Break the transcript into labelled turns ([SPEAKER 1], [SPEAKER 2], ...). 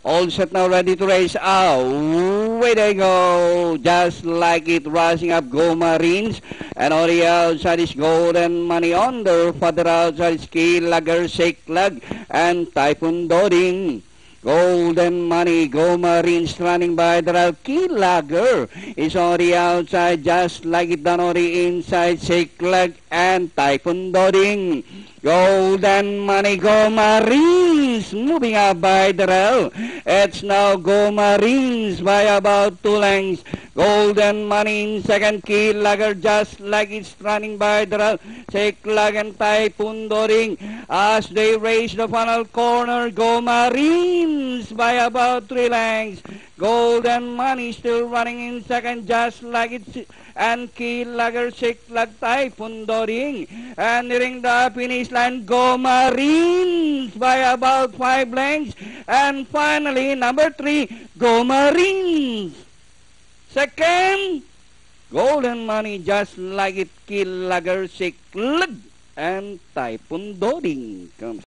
[SPEAKER 1] All set now, ready to race. Away they go. Just like it, rising up, Go Marines. And on the outside is Golden Money. On the further outside is Key Lugger, Shake Lug, and Typhoon Doding. Golden Money, Go Marines running by the rail. Key Lugger is on the outside, just like it done on the inside. Shake Lug and Typhoon Doding. Golden Money, Go Marines, moving up by the rail. It's now Go Marines by about 2 lengths. Golden Money in second, Key Lugger, just like it's running by the rail. Shake Lug and Typhoon Doding as they race the final corner. Go Marines by about 3 lengths. Golden Money still running in second, just like it's, and Key Lugger, Shake Lug, Typhoon Doding. And nearing the finish line, Go Marines by about 5 lengths. And finally, number 3, Go Marines. Second, Golden Money, just like it, Key Lugger, Shake Lug, and Typhoon Doding comes